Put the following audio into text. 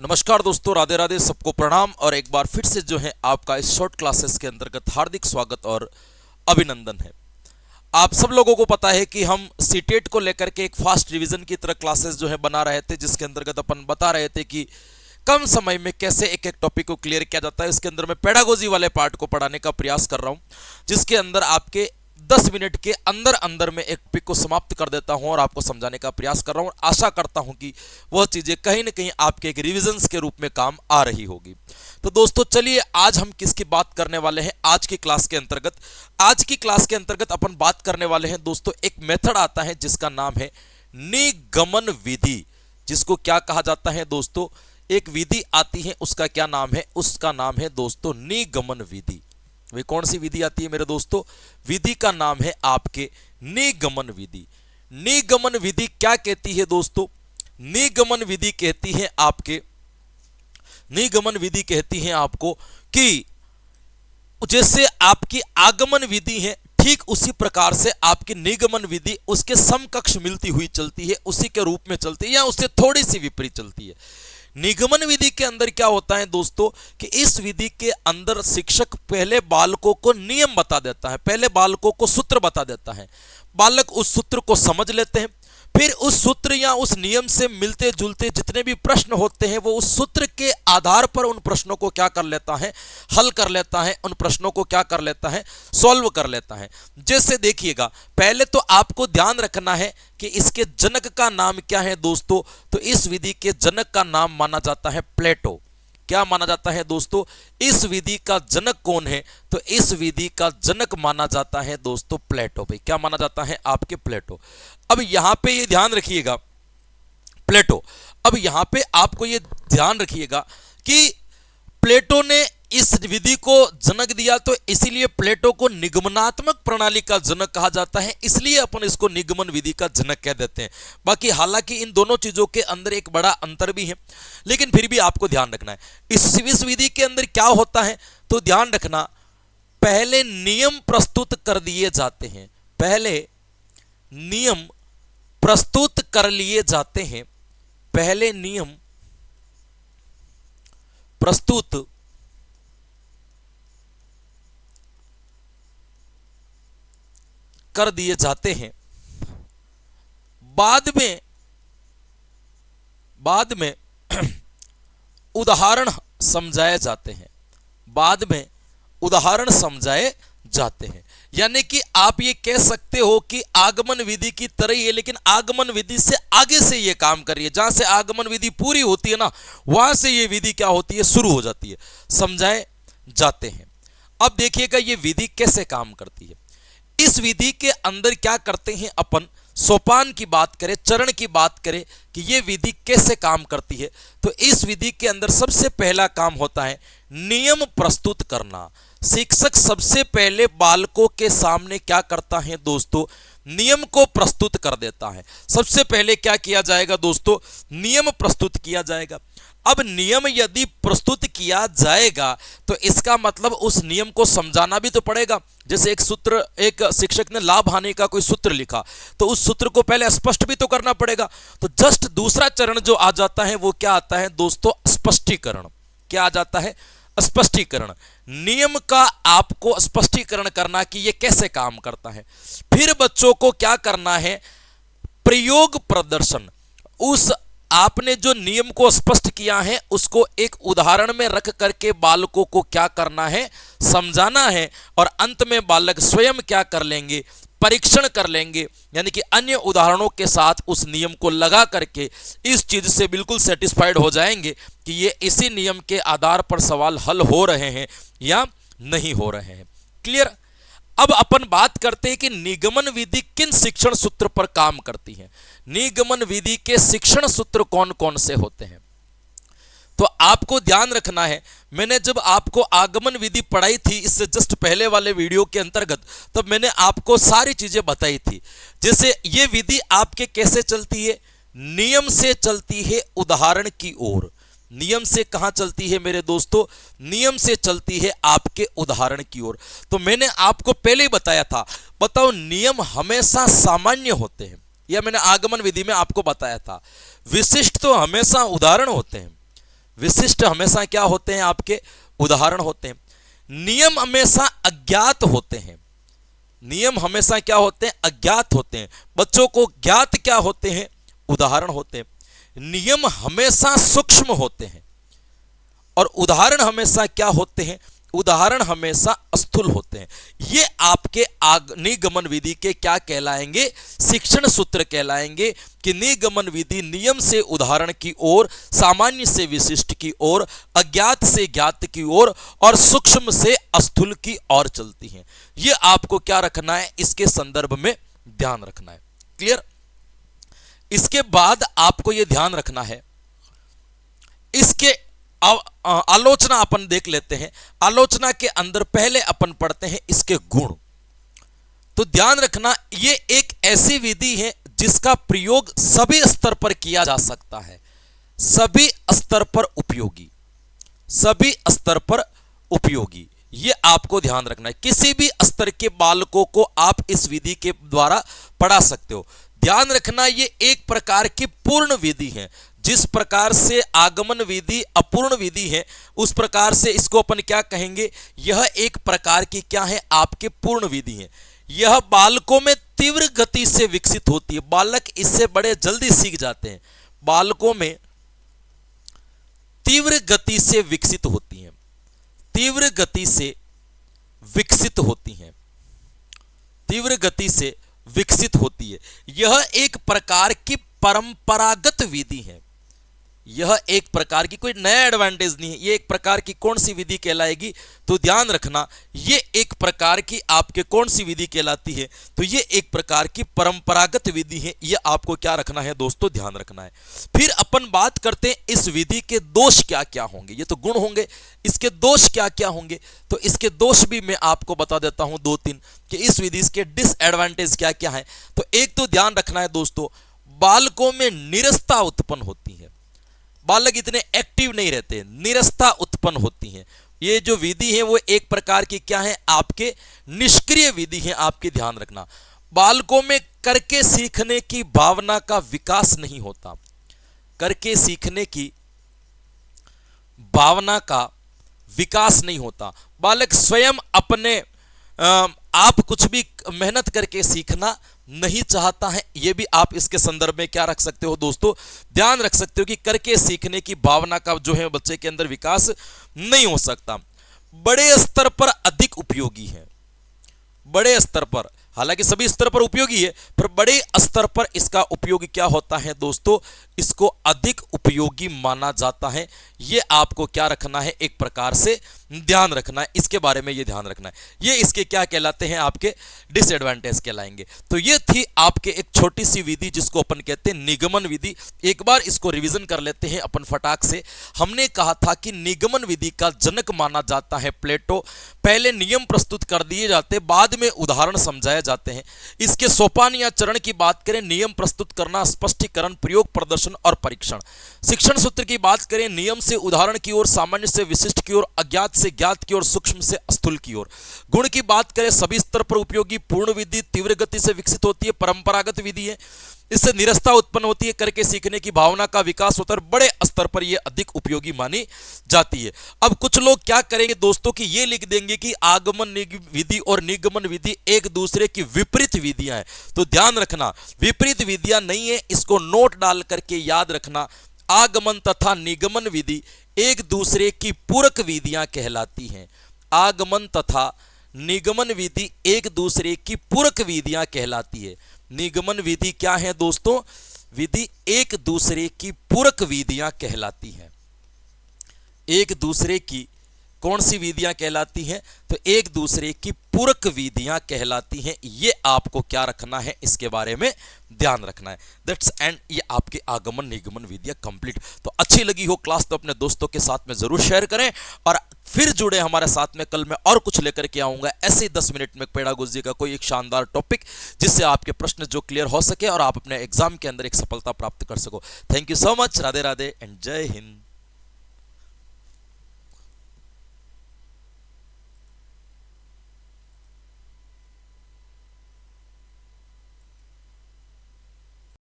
नमस्कार दोस्तों, राधे राधे, सबको प्रणाम। और एक बार फिर से जो है आपका इस शॉर्ट क्लासेस के अंतर्गत हार्दिक स्वागत और अभिनंदन है। आप सब लोगों को पता है कि हम सीटेट को लेकर के एक फास्ट रिवीजन की तरह क्लासेस जो है बना रहे थे, जिसके अंतर्गत अपन बता रहे थे कि कम समय में कैसे एक एक टॉपिक को क्लियर किया जाता है। इसके अंदर मैं पेडागोजी वाले पार्ट को पढ़ाने का प्रयास कर रहा हूं, जिसके अंदर आपके 10 मिनट के अंदर अंदर में एक टॉपिक को समाप्त कर देता हूं और आपको समझाने का प्रयास कर रहा हूं। और आशा करता हूं कि वह चीजें कहीं ना कहीं आपके एक रिविजन्स के रूप में काम आ रही होगी। तो दोस्तों चलिए, आज हम किसकी बात करने वाले हैं आज की क्लास के अंतर्गत। आज की क्लास के अंतर्गत अपन बात करने वाले हैं दोस्तों, एक मेथड आता है जिसका नाम है निगमन विधि। जिसको क्या कहा जाता है दोस्तों, एक विधि आती है, उसका क्या नाम है? उसका नाम है दोस्तों निगमन विधि। वे कौन सी विधि आती है मेरे दोस्तों? विधि का नाम है आपके निगमन विधि। निगमन विधि क्या कहती है दोस्तों? निगमन विधि कहती है आपके, निगमन विधि कहती है आपको कि जैसे आपकी आगमन विधि है, ठीक उसी प्रकार से आपकी निगमन विधि उसके समकक्ष मिलती हुई चलती है, उसी के रूप में चलती है या उससे थोड़ी सी विपरीत चलती है। निगमन विधि के अंदर क्या होता है दोस्तों कि इस विधि के अंदर शिक्षक पहले बालकों को नियम बता देता है, पहले बालकों को सूत्र बता देता है। बालक उस सूत्र को समझ लेते हैं, फिर उस सूत्र या उस नियम से मिलते जुलते जितने भी प्रश्न होते हैं वो उस सूत्र के आधार पर उन प्रश्नों को क्या कर लेता है? हल कर लेता है। उन प्रश्नों को क्या कर लेता है? सॉल्व कर लेता है। जैसे देखिएगा, पहले तो आपको ध्यान रखना है कि इसके जनक का नाम क्या है दोस्तों। तो इस विधि के जनक का नाम माना जाता है प्लेटो। क्या माना जाता है दोस्तों? इस विधि का जनक कौन है? तो इस विधि का जनक माना जाता है दोस्तों प्लेटो। भाई क्या माना जाता है? आपके प्लेटो। अब यहां पे ये ध्यान रखिएगा, प्लेटो। अब यहां पे आपको ये ध्यान रखिएगा कि प्लेटो ने इस विधि को जनक दिया, तो इसीलिए प्लेटो को निगमनात्मक प्रणाली का जनक कहा जाता है, इसलिए अपन इसको निगमन विधि का जनक कह देते हैं। बाकी हालांकि इन दोनों चीजों के अंदर एक बड़ा अंतर भी है, लेकिन फिर भी आपको ध्यान रखना है इस विधि के अंदर क्या होता है। तो ध्यान रखना, पहले नियम प्रस्तुत कर दिए जाते हैं, पहले नियम प्रस्तुत कर लिए जाते हैं, पहले नियम प्रस्तुत कर दिए जाते हैं, बाद में उदाहरण समझाए जाते हैं, बाद में उदाहरण समझाए जाते हैं। यानी कि आप ये कह सकते हो कि आगमन विधि की तरह ही है, लेकिन आगमन विधि से आगे से ये काम कर रही है। जहां से आगमन विधि पूरी होती है ना, वहां से ये विधि क्या होती है? शुरू हो जाती है, समझाए जाते हैं। अब देखिएगा ये विधि कैसे काम करती है। इस विधि के अंदर क्या करते हैं अपन, सोपान की बात करें, चरण की बात करें कि यह विधि कैसे काम करती है, तो इस विधि के अंदर सबसे पहला काम होता है नियम प्रस्तुत करना। शिक्षक सबसे पहले बालकों के सामने क्या करता है दोस्तों? नियम को प्रस्तुत कर देता है। सबसे पहले क्या किया जाएगा दोस्तों? नियम प्रस्तुत किया जाएगा। अब नियम यदि प्रस्तुत किया जाएगा तो इसका मतलब उस नियम को समझाना भी तो पड़ेगा। जैसे एक सूत्र, एक शिक्षक ने लाभ हानि का कोई सूत्र लिखा, तो उस सूत्र को पहले स्पष्ट भी तो करना पड़ेगा। तो जस्ट दूसरा चरण जो आ जाता है वो क्या आता है दोस्तों? स्पष्टीकरण। क्या आ जाता है? स्पष्टीकरण। नियम का आपको स्पष्टीकरण करना कि ये कैसे काम करता है। फिर बच्चों को क्या करना है? प्रयोग प्रदर्शन। उस आपने जो नियम को स्पष्ट किया है उसको एक उदाहरण में रख करके बालकों को क्या करना है? समझाना है। और अंत में बालक स्वयं क्या कर लेंगे? परीक्षण कर लेंगे, यानी कि अन्य उदाहरणों के साथ उस नियम को लगा करके इस चीज से बिल्कुल सेटिस्फाइड हो जाएंगे कि ये इसी नियम के आधार पर सवाल हल हो रहे हैं या नहीं हो रहे हैं। क्लियर? अब अपन बात करते हैं कि निगमन विधि किन शिक्षण सूत्र पर काम करती है। निगमन विधि के शिक्षण सूत्र कौन कौन से होते हैं? तो आपको ध्यान रखना है, मैंने जब आपको आगमन विधि पढ़ाई थी इससे जस्ट पहले वाले वीडियो के अंतर्गत, तब मैंने आपको सारी चीजें बताई थी। जैसे ये विधि आपके कैसे चलती है? नियम से चलती है उदाहरण की ओर। नियम से कहां चलती है मेरे दोस्तों? नियम से चलती है आपके उदाहरण की ओर। तो मैंने आपको पहले ही बताया था, बताओ नियम हमेशा सामान्य होते हैं, यह मैंने आगमन विधि में आपको बताया था। विशिष्ट तो हमेशा उदाहरण होते हैं। विशिष्ट हमेशा क्या होते हैं? आपके उदाहरण होते हैं। नियम हमेशा अज्ञात होते हैं। नियम हमेशा क्या होते हैं? अज्ञात होते हैं। बच्चों को ज्ञात क्या होते हैं? उदाहरण होते हैं। नियम हमेशा सूक्ष्म होते हैं और उदाहरण हमेशा क्या होते हैं? उदाहरण हमेशा स्थूल होते हैं। ये आपके निगमन विधि के क्या कहलाएंगे? शिक्षण सूत्र कहलाएंगे कि निगमन विधि नियम से उदाहरण की ओर, सामान्य से विशिष्ट की ओर, अज्ञात से ज्ञात की ओर और सूक्ष्म से स्थूल की ओर चलती हैं। ये आपको क्या रखना है? इसके संदर्भ में ध्यान रखना है। क्लियर? इसके बाद आपको यह ध्यान रखना है, इसके आलोचना अपन देख लेते हैं। आलोचना के अंदर पहले अपन पढ़ते हैं इसके गुण। तो ध्यान रखना, ये एक ऐसी विधि है जिसका प्रयोग सभी स्तर पर किया जा सकता है, सभी स्तर पर उपयोगी, सभी स्तर पर उपयोगी। ये आपको ध्यान रखना है। किसी भी स्तर के बालकों को आप इस विधि के द्वारा पढ़ा सकते हो। ध्यान रखना, ये एक प्रकार की पूर्ण विधि है। जिस प्रकार से आगमन विधि अपूर्ण विधि है, उस प्रकार से इसको अपन क्या कहेंगे? यह एक प्रकार की क्या है? आपके पूर्ण विधि है। यह बालकों में तीव्र गति से विकसित होती है। बालक इससे बड़े जल्दी सीख जाते हैं। बालकों में तीव्र गति से विकसित होती हैं, तीव्र गति से विकसित होती हैं, तीव्र गति से विकसित होती है। यह एक प्रकार की परंपरागत विधि है। यह एक प्रकार की कोई नया एडवांटेज नहीं है। यह एक प्रकार की कौन सी विधि कहलाएगी? तो ध्यान रखना, यह एक प्रकार की आपके कौन सी विधि कहलाती है? तो यह एक प्रकार की परंपरागत विधि है। यह आपको क्या रखना है दोस्तों? ध्यान रखना है। फिर अपन बात करते हैं इस विधि के दोष क्या क्या होंगे। ये तो गुण होंगे, इसके दोष क्या क्या होंगे? तो इसके दोष भी मैं आपको बता देता हूं, 2-3, कि इस विधि के डिसएडवांटेज क्या क्या है। तो एक तो ध्यान रखना है दोस्तों, बालकों में नीरसता उत्पन्न होती है। बालक इतने एक्टिव नहीं रहते, नीरसता उत्पन्न होती है। ये जो विधि है वो एक प्रकार की क्या है? आपके निष्क्रिय विधि है। आपके ध्यान रखना, बालकों में करके सीखने की भावना का विकास नहीं होता। करके सीखने की भावना का विकास नहीं होता। बालक स्वयं अपने आप कुछ भी मेहनत करके सीखना नहीं चाहता है। यह भी आप इसके संदर्भ में क्या रख सकते हो दोस्तों? ध्यान रख सकते हो कि करके सीखने की भावना का जो है बच्चे के अंदर विकास नहीं हो सकता। बड़े स्तर पर अधिक उपयोगी है। बड़े स्तर पर, हालांकि सभी स्तर पर उपयोगी है, पर बड़े स्तर पर इसका उपयोग क्या होता है दोस्तों? इसको अधिक उपयोगी माना जाता है। ये आपको क्या रखना है? एक प्रकार से ध्यान रखना है। इसके बारे में ये ध्यान रखना है। ये इसके क्या कहलाते हैं? आपके डिसएडवांटेज कहलाएंगे। तो ये थी आपके एक छोटी सी विधि जिसको अपन कहते हैं निगमन विधि। एक बार इसको रिवीजन कर लेते हैं अपन फटाक से। हमने कहा था कि निगमन विधि का जनक माना जाता है प्लेटो। पहले नियम प्रस्तुत कर दिए जाते, बाद में उदाहरण समझाए जाते हैं। इसके सोपान या चरण की बात करें, नियम प्रस्तुत करना, स्पष्टीकरण, प्रयोग, प्रदर्शन और परीक्षण। शिक्षण सूत्र की बात करें, नियम से उदाहरण की ओर, सामान्य से विशिष्ट की ओर, अज्ञात से ज्ञात की ओर, सूक्ष्म से स्थूल की ओर। गुण की बात करें, सभी स्तर पर उपयोगी, पूर्ण विधि, तीव्र गति से विकसित होती है, परंपरागत विधि है, इससे निरस्ता उत्पन्न होती है, करके सीखने की भावना का विकास होता है, बड़े स्तर पर यह अधिक उपयोगी मानी जाती है। अब कुछ लोग क्या करेंगे दोस्तों कि ये लिख देंगे कि आगमन विधि और निगमन विधि एक दूसरे की विपरीत विधियां हैं। तो ध्यान रखना, विपरीत विधियां नहीं है, इसको नोट डाल करके याद रखना। आगमन तथा निगमन विधि एक दूसरे की पूरक विधियां कहलाती हैं। आगमन तथा निगमन विधि एक दूसरे की पूरक विधियां कहलाती है। निगमन विधि क्या है दोस्तों? विधि एक दूसरे की पूरक विधियां कहलाती हैं। एक दूसरे की कौन सी विधियां कहलाती हैं? तो एक दूसरे की पूरक विधियां कहलाती हैं। ये आपको क्या रखना है? इसके बारे में ध्यान रखना है। That's and. ये आपके आगमन निगमन विधियां कंप्लीट। तो अच्छी लगी हो क्लास तो अपने दोस्तों के साथ में जरूर शेयर करें और फिर जुड़े हमारे साथ में। कल मैं और कुछ लेकर के आऊंगा ऐसे ही 10 मिनट में पेडागोजी का कोई एक शानदार टॉपिक, जिससे आपके प्रश्न जो क्लियर हो सके और आप अपने एग्जाम के अंदर एक सफलता प्राप्त कर सको। Thank you so much. Radhe Radhe and जय हिंद।